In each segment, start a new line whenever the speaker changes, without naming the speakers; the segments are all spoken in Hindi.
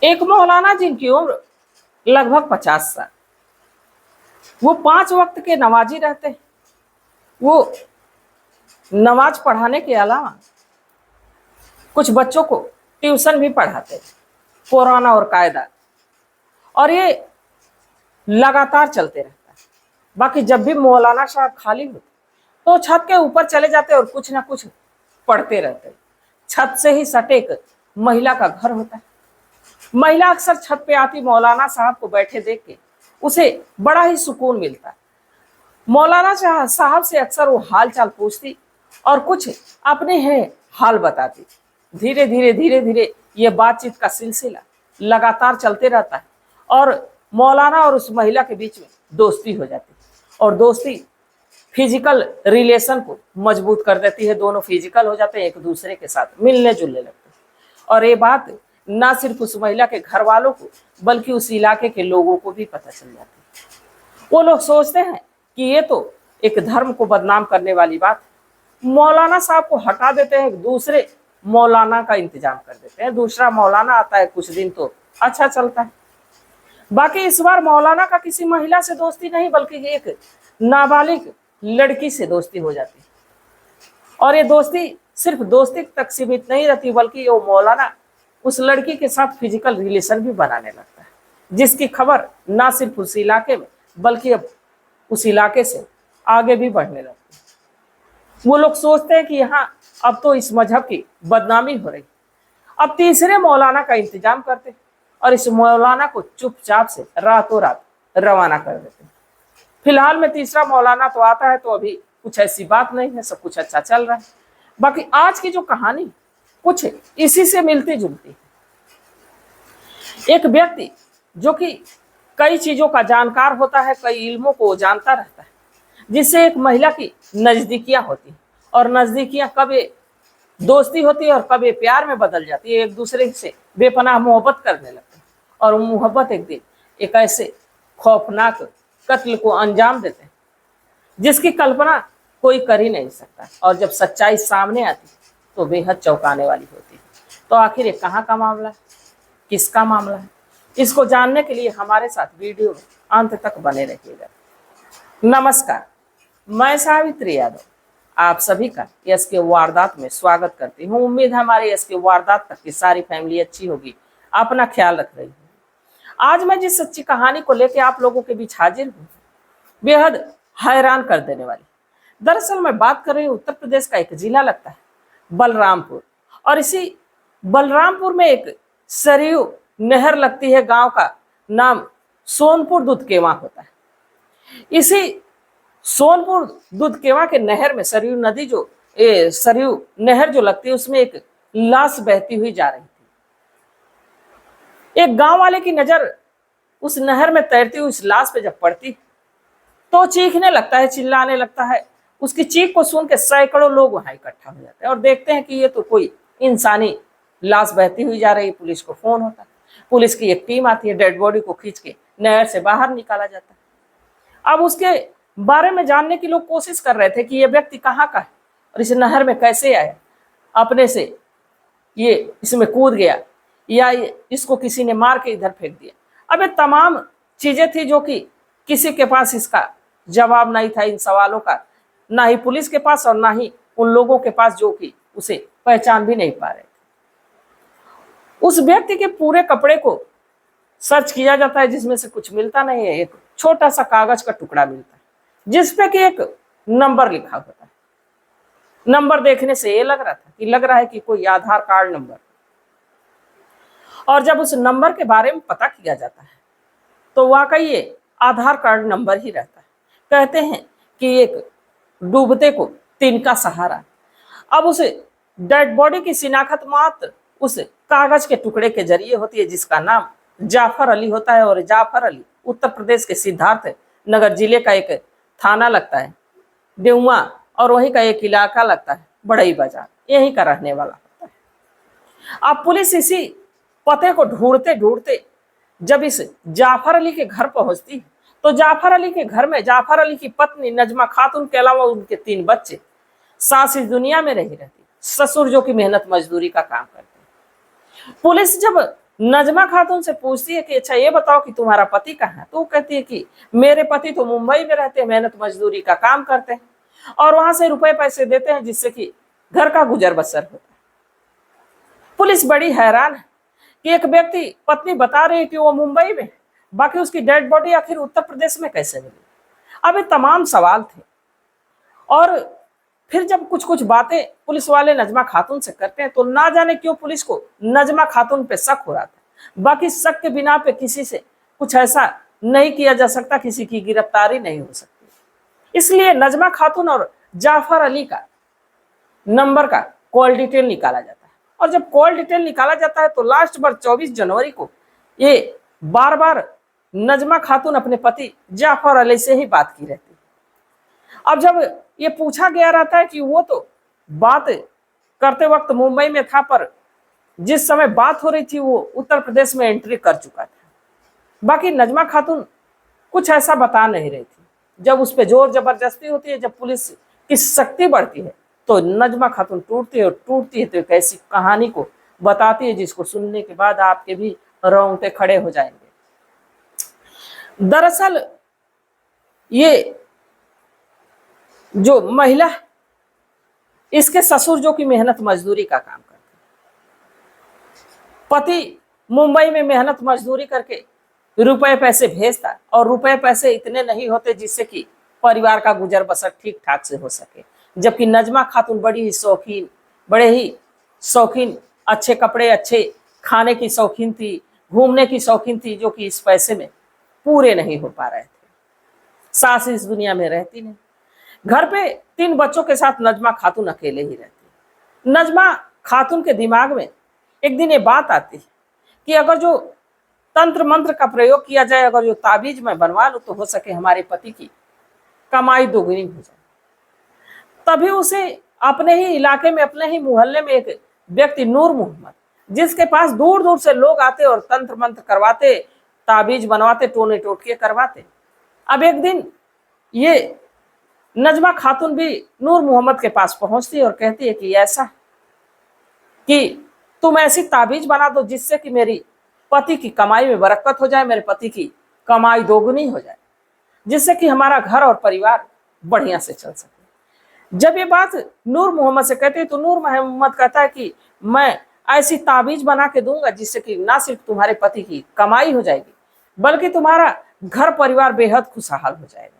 एक मौलाना जिनकी उम्र लगभग 50 साल, वो 5 वक्त के नमाजी रहते हैं। वो नमाज पढ़ाने के अलावा कुछ बच्चों को ट्यूशन भी पढ़ाते हैं, कुरान और कायदा, और ये लगातार चलते रहता है। बाकी जब भी मौलाना साहब खाली होते तो छत के ऊपर चले जाते और कुछ ना कुछ पढ़ते रहते। छत से ही सटे एक महिला का घर होता है। महिला अक्सर छत पे आती मौलाना साहब को बैठे देख के उसे बड़ा ही सुकून मिलता है। मौलाना साहब से अक्सर वो हाल चाल पूछती और कुछ अपने है हाल बताती। धीरे धीरे ये बातचीत का सिलसिला लगातार चलते रहता है और मौलाना और उस महिला के बीच में दोस्ती हो जाती है और दोस्ती फिजिकल रिलेशन को मजबूत कर देती है। दोनों फिजिकल हो जाते हैं, एक दूसरे के साथ मिलने जुलने लगते हैं। और ये बात ना सिर्फ उस महिला के घर वालों को बल्कि उस इलाके के लोगों को भी पता चल जाती है। वो लोग सोचते हैं कि ये तो एक धर्म को बदनाम करने वाली बात है। मौलाना साहब को हटा देते हैं, दूसरे मौलाना का इंतजाम कर देते हैं। दूसरा मौलाना आता है, कुछ दिन तो अच्छा चलता है। बाकी इस बार मौलाना का किसी महिला से दोस्ती नहीं बल्कि एक नाबालिग लड़की से दोस्ती हो जाती है। और ये दोस्ती सिर्फ दोस्ती तक सीमित नहीं रहती बल्कि वो मौलाना उस लड़की के साथ फिजिकल रिलेशन भी बनाने लगता है, जिसकी खबर ना सिर्फ उस इलाके में बल्कि अब उस इलाके से आगे भी बढ़ने लगती है। वो लोग सोचते हैं कि यहाँ अब तो इस मजहब की बदनामी हो रही। अब तीसरे मौलाना का इंतजाम करते और इस मौलाना को चुपचाप से रातों रात रवाना कर देते। फिलहाल में तीसरा मौलाना तो आता है तो अभी कुछ ऐसी बात नहीं है, सब कुछ अच्छा चल रहा है। बाकी आज की जो कहानी कुछ इसी से मिलती जुलती है। एक व्यक्ति जो कि कई चीजों का जानकार होता है, कई इल्मों को जानता रहता है, जिससे एक महिला की नजदीकियां होती हैं और नजदीकियां कब दोस्ती होती है और कब प्यार में बदल जाती है। एक दूसरे से बेपनाह मोहब्बत करने लगते हैं और मोहब्बत एक दिन एक ऐसे खौफनाक कत्ल को अंजाम देते हैं जिसकी कल्पना कोई कर ही नहीं सकता। और जब सच्चाई सामने आती तो बेहद चौंकाने वाली होती है। तो आखिर ये कहाँ का मामला है, किसका मामला है, इसको जानने के लिए हमारे साथ वीडियो में अंत तक बने रहिएगा। नमस्कार, मैं सावित्री यादव आप सभी का यस के वारदात में स्वागत करती हूँ। उम्मीद है हमारे यस के वारदात तक की सारी फैमिली अच्छी होगी, अपना ख्याल रख रही है। आज मैं जिस सच्ची कहानी को लेकर आप लोगों के बीच हाजिर हूँ बेहद हैरान कर देने वाली। दरअसल मैं बात कर रही हूँ उत्तर प्रदेश का एक जिला लगता है बलरामपुर, और इसी बलरामपुर में एक सरयू नहर लगती है। गांव का नाम सोनपुर दुधकेवा होता है। इसी सोनपुर दुधकेवा के नहर में सरयू नदी जो सरयू नहर जो लगती है उसमें एक लाश बहती हुई जा रही थी। एक गांव वाले की नजर उस नहर में तैरती हुई उस लाश पे जब पड़ती तो चीखने लगता है, चिल्लाने लगता है। उसकी चीख को सुन के सैकड़ों लोग वहां इकट्ठा हो जाते हैं और देखते हैं कि ये तो कोई इंसानी लाश बहती हुई जा रही। पुलिस को फोन होता है, पुलिस की एक टीम आती है, डेड बॉडी को खींच के नहर से बाहर निकाला जाता है। अब उसके बारे में जानने की लोग कोशिश कर रहे थे कि ये व्यक्ति कहाँ का है और इस नहर में कैसे आया, अपने से ये इसमें कूद गया या इसको किसी ने मार के इधर फेंक दिया। अब ये तमाम चीजें थी जो कि किसी के पास इसका जवाब नहीं था इन सवालों का, ना ही पुलिस के पास और ना ही उन लोगों के पास जो कि उसे पहचान भी नहीं पा रहे थे। उस व्यक्ति के पूरे कपड़े को सर्च किया जाता है जिसमें से कुछ मिलता नहीं है। एक छोटा सा कागज का टुकड़ा मिलता है जिसपे कि एक नंबर लिखा होता है। नंबर देखने से ये लग रहा है कि कोई आधार कार्ड नंबर। और जब उस नंबर के बारे में पता किया जाता है तो वाकई ये आधार कार्ड नंबर ही रहता है। कहते हैं कि एक डूबते को तिनका सहारा। अब उस डेड बॉडी की शिनाख्त मात्र उस कागज के टुकड़े के जरिए होती है जिसका नाम जाफर अली होता है। और जाफर अली उत्तर प्रदेश के सिद्धार्थ नगर जिले का एक थाना लगता है डेउआ, और वहीं का एक इलाका लगता है बड़ई बाजार, यहीं का रहने वाला होता है। अब पुलिस इसी पते को ढूंढते ढूंढते जब इस जाफर अली के घर पहुंचती तो जाफर अली के घर में जाफर अली की पत्नी नजमा खातून के अलावा उनके 3 बच्चे, सास इस दुनिया में नहीं रहती, ससुर जो कि मेहनत मजदूरी का काम करते हैं। पुलिस जब नजमा खातून से पूछती है कि अच्छा ये बताओ कि तुम्हारा पति कहाँ है। तो वो कहती है कि मेरे पति तो मुंबई में रहते हैं, मेहनत मजदूरी का काम करते हैं और वहां से रुपए पैसे देते हैं जिससे कि घर का गुजर बसर होता है। पुलिस बड़ी हैरान है कि एक व्यक्ति, पत्नी बता रही है कि वो मुंबई में, बाकी उसकी डेड बॉडी आखिर उत्तर प्रदेश में कैसे मिली। अब ये तमाम सवाल थे। और फिर जब कुछ कुछ बातें पुलिस वाले नजमा खातून से करते हैं तो ना जाने क्यों पुलिस को नजमा खातून पे शक हो रहा था। बाकी शक के बिना पे किसी से कुछ ऐसा नहीं किया जा सकता, किसी की गिरफ्तारी नहीं हो सकती। इसलिए नजमा खातून और जाफर अली का नंबर का कॉल डिटेल निकाला जाता है। और जब कॉल डिटेल निकाला जाता है तो लास्ट बार 24 जनवरी को ये बार बार नजमा खातून अपने पति जाफर अली से ही बात की रहती है। अब जब ये पूछा गया रहता है कि वो तो बात करते वक्त मुंबई में था, पर जिस समय बात हो रही थी वो उत्तर प्रदेश में एंट्री कर चुका था। बाकी नजमा खातून कुछ ऐसा बता नहीं रही थी। जब उस पर जोर जबरदस्ती होती है, जब पुलिस की शक्ति बढ़ती है तो नजमा खातून टूटती है, और टूटती है तो एक ऐसी कहानी को बताती है जिसको सुनने के बाद आपके भी रोंगटे खड़े हो जाएंगे। दरअसल ये जो महिला, इसके ससुर जो कि मेहनत मजदूरी का काम करते, पति मुंबई में मेहनत मजदूरी करके रुपए पैसे भेजता, और रुपए पैसे इतने नहीं होते जिससे कि परिवार का गुजर बसर ठीक ठाक से हो सके। जबकि नजमा खातून बड़ी ही शौकीन, बड़े ही शौकीन, अच्छे कपड़े, अच्छे खाने की शौकीन थी, घूमने की शौकीन थी, जो कि इस पैसे में पूरे नहीं हो पा रहे थे। सास इस दुनिया में रहती नहीं। घर पे 3 बच्चों के साथ नजमा खातून अकेले ही रहती। नजमा खातून के दिमाग में एक दिन ये बात आती है कि अगर जो तंत्र मंत्र का प्रयोग किया जाए, अगर जो ताबीज मैं बनवा लूं तो हो सके हमारे पति की कमाई दोगुनी हो जाए। तभी उसे अपने ही इलाके में, अपने ही मोहल्ले में एक व्यक्ति, नूर मोहम्मद, जिसके पास दूर दूर से लोग आते और तंत्र मंत्र करवाते, ताबीज बनवाते, टोने टोटके करवाते। अब एक दिन ये नजमा खातून भी नूर मोहम्मद के पास पहुंचती है और कहती है कि ऐसा कि तुम ऐसी ताबीज बना दो जिससे कि मेरी पति की कमाई में बरकत हो जाए, मेरे पति की कमाई दोगुनी हो जाए, जिससे कि हमारा घर और परिवार बढ़िया से चल सके। जब ये बात नूर मोहम्मद से कहती है तो नूर मोहम्मद कहता है कि मैं ऐसी ताबीज बना के दूंगा जिससे कि ना सिर्फ तुम्हारे पति की कमाई हो जाएगी, बल्कि तुम्हारा घर परिवार बेहद खुशहाल हो जाएगा।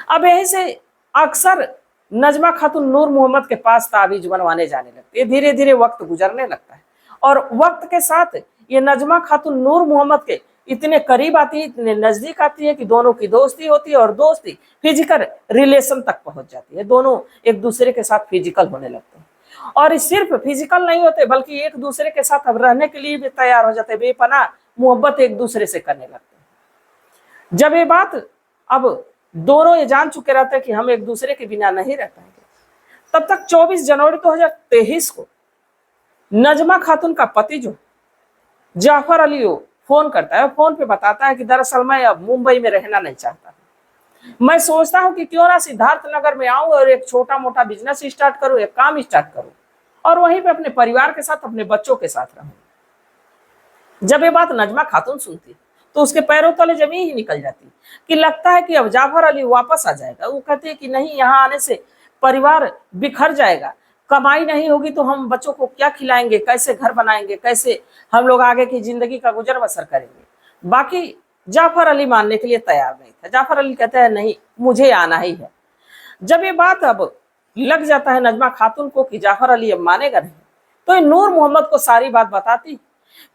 अब यहीं से अक्सर नजमा खातून नूर मोहम्मद के पास ताबीज बनवाने जाने लगती है। धीरे धीरे वक्त गुजरने लगता है और वक्त के साथ ये नजमा खातून नूर मोहम्मद के इतने करीब आती है, इतने नजदीक आती है कि दोनों की दोस्ती होती है और दोस्ती फिजिकल रिलेशन तक पहुंच जाती है। दोनों एक दूसरे के साथ फिजिकल होने लगते हैं, और सिर्फ फिजिकल नहीं होते बल्कि एक दूसरे के साथ अब रहने के लिए भी तैयार हो जाते हैं। बेपनाह मोहब्बत एक दूसरे से करने लगते हैं। जब ये बात अब दोनों ये जान चुके रहते हैं कि हम एक दूसरे के बिना नहीं रह पाएंगे, तब तक 24 जनवरी 2023 को नजमा खातून का पति जो जाफर अली हो फोन करता है। फोन पे बताता है कि दरअसल मैं अब मुंबई में रहना नहीं चाहता, मैं सोचता हूँ कि क्यों ना सिद्धार्थ नगर में आऊं और एक छोटा मोटा बिजनेस स्टार्ट करूं, एक काम स्टार्ट करूं और वहीं पे अपने परिवार के साथ, अपने बच्चों के साथ रहूं। जब ये बात नजमा खातून सुनती तो उसके पैरों तले जमीन ही निकल जाती कि लगता है कि अब जाफर अली वापस आ जाएगा। वो कहते हैं कि नहीं, यहाँ आने से परिवार बिखर जाएगा, कमाई नहीं होगी तो हम बच्चों को क्या खिलाएंगे, कैसे घर बनाएंगे, कैसे हम लोग आगे की जिंदगी का गुजर बसर करेंगे। बाकी जाफर अली मानने के लिए तैयार नहीं था। जाफर अली कहते हैं नहीं, मुझे आना ही है। जब ये बात अब लग जाता है नजमा खातून को कि जाफर अली अब मानेगा नहीं, तो नूर मोहम्मद को सारी बात बताती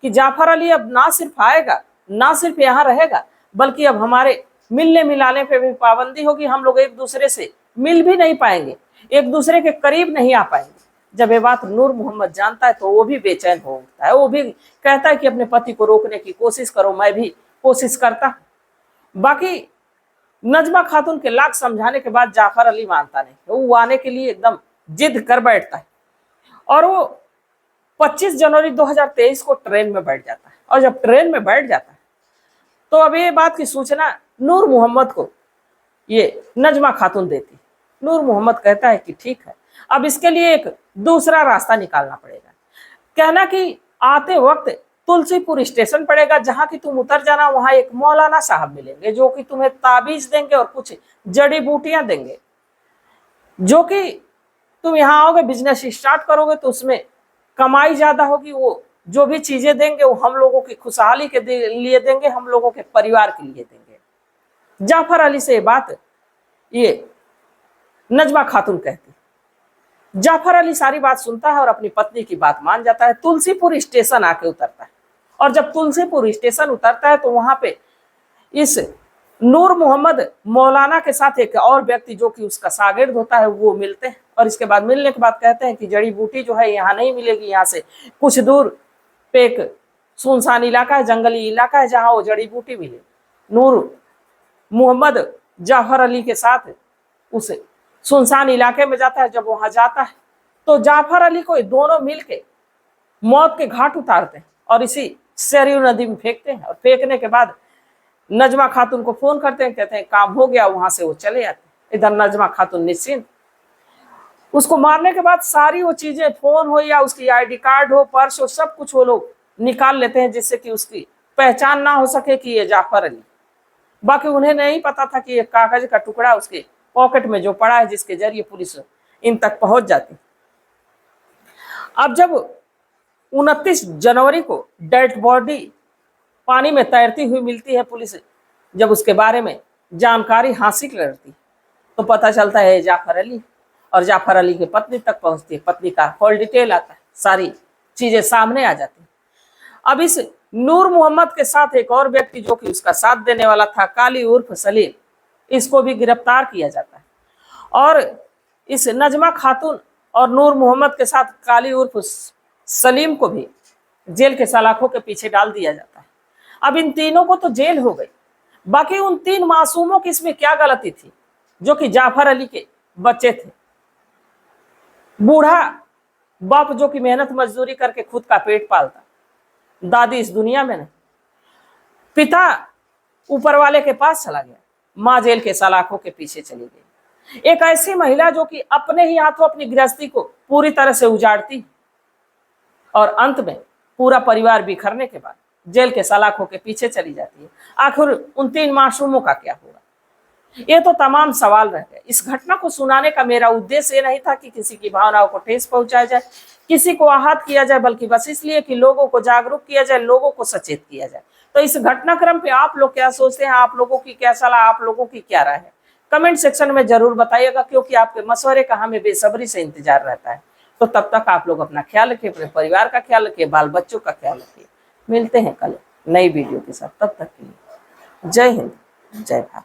कि जाफर अली अब ना सिर्फ आएगा, ना सिर्फ यहाँ रहेगा, बल्कि अब हमारे मिलने मिलाने पे भी पाबंदी होगी। हम लोग एक दूसरे से मिल भी नहीं पाएंगे, एक दूसरे के करीब नहीं आ पाएंगे। जब ये बात नूर मोहम्मद जानता है तो वो भी बेचैन हो उठता है। वो भी कहता है कि अपने पति को रोकने की कोशिश करो, मैं भी कोशिश करता। बाकी नजमा खातून के लाख समझाने के बाद जाफर अली मानता नहीं। वो आने के लिए एकदम जिद कर बैठता है और वो 25 जनवरी 2023 को ट्रेन में बैठ जाता है। और जब ट्रेन में बैठ जाता है तो अब ये बात की सूचना नूर मोहम्मद को ये नजमा खातून देती। नूर मोहम्मद कहता है कि ठीक है, अब इसके लिए एक दूसरा रास्ता निकालना पड़ेगा। कहना कि आते वक्त तुलसीपुर स्टेशन पड़ेगा, जहां की तुम उतर जाना, वहां एक मौलाना साहब मिलेंगे जो कि तुम्हें ताबीज देंगे और कुछ जड़ी बूटियां देंगे, जो कि तुम यहाँ आओगे, बिजनेस स्टार्ट करोगे तो उसमें कमाई ज्यादा होगी। वो जो भी चीजें देंगे वो हम लोगों की खुशहाली के लिए देंगे, हम लोगों के परिवार के लिए देंगे। जाफर अली से ये बात ये नजमा खातून कहती। जाफर अली सारी बात सुनता है और अपनी पत्नी की बात मान जाता है। तुलसीपुर स्टेशन आके उतरता है, और जब तुलसीपुर स्टेशन उतरता है तो वहां पे इस नूर मोहम्मद मौलाना के साथ एक और व्यक्ति जो कि उसका शागिर्द होता है वो मिलते हैं। और इसके बाद मिलने के बाद कहते हैं कि जड़ी बूटी जो है यहाँ नहीं मिलेगी, यहाँ से कुछ दूर पे एक सुनसान इलाका है, जंगली इलाका है, जहाँ वो जड़ी बूटी मिले। नूर मोहम्मद जाफर अली के साथ उस सुनसान इलाके में जाता है। जब वहां जाता है तो जाफर अली को दोनों मिलके मौत के घाट उतारते हैं और इसी सरयू नदी में फेंकते हैं। और फेंकने के बाद नजमा खातून को फोन करते हैं, कहते हैं काम हो गया, वहां से वो चले जाते हैं। इधर नजमा खातून निश्चिंत। उसको मारने के बाद सारी वो चीजें, फोन हो या उसकी आईडी कार्ड हो, पर्स हो, सब कुछ वो लोग निकाल लेते हैं जिससे कि उसकी पहचान ना हो सके कि ये जाफर अली। बाकी उन्हें नहीं पता था कि ये कागज का टुकड़ा उसके पॉकेट में जो पड़ा है, जिसके जरिए पुलिस इन तक पहुंच जाती। अब जब 29 जनवरी को डेड बॉडी पानी में तैरती हुई मिलती है, पुलिस जब उसके बारे में जानकारी हासिल करती तो पता चलता है जाफर अली, और जाफर अली की पत्नी तक पहुंचती है। पत्नी का कॉल डिटेल आता है, सारी चीजें सामने आ जाती। अब इस नूर मोहम्मद के साथ एक और व्यक्ति जो कि उसका साथ देने वाला था, काली उर्फ सलीम, इसको भी गिरफ्तार किया जाता है। और इस नजमा खातून और नूर मोहम्मद के साथ काली उर्फ सलीम को भी जेल के सलाखों के पीछे डाल दिया जाता है। अब इन तीनों को तो जेल हो गई, बाकी उन 3 मासूमों की इसमें क्या गलती थी जो कि जाफर अली के बच्चे थे। बूढ़ा बाप जो कि मेहनत मजदूरी करके खुद का पेट पालता, दादी इस दुनिया में नहीं, पिता ऊपर वाले के पास चला गया, माँ जेल के सलाखों के पीछे चली गई। एक ऐसी महिला जो कि अपने ही हाथों अपनी गृहस्थी को पूरी तरह से उजाड़ती और अंत में पूरा परिवार बिखरने के बाद जेल के सलाखों के पीछे चली जाती है। आखिर उन 3 मासूमों का क्या होगा? ये तो तमाम सवाल रह गए। इस घटना को सुनाने का मेरा उद्देश्य ये नहीं था कि किसी की भावनाओं को ठेस पहुंचाया जाए, किसी को आहत किया जाए, बल्कि बस इसलिए कि लोगों को जागरूक किया जाए, लोगों को सचेत किया जाए। तो इस घटनाक्रम पे आप लोग क्या सोचते हैं? आप लोगों की क्या सलाह, आप लोगों की क्या राय है? कमेंट सेक्शन में जरूर बताइएगा, क्योंकि आपके मशवरे का हमें बेसब्री से इंतजार रहता है। तो तब तक आप लोग अपना ख्याल रखिए, अपने परिवार का ख्याल रखिए, बाल बच्चों का ख्याल रखिए। मिलते हैं कल नई वीडियो के साथ, तब तक के लिए जय हिंद, जय भारत।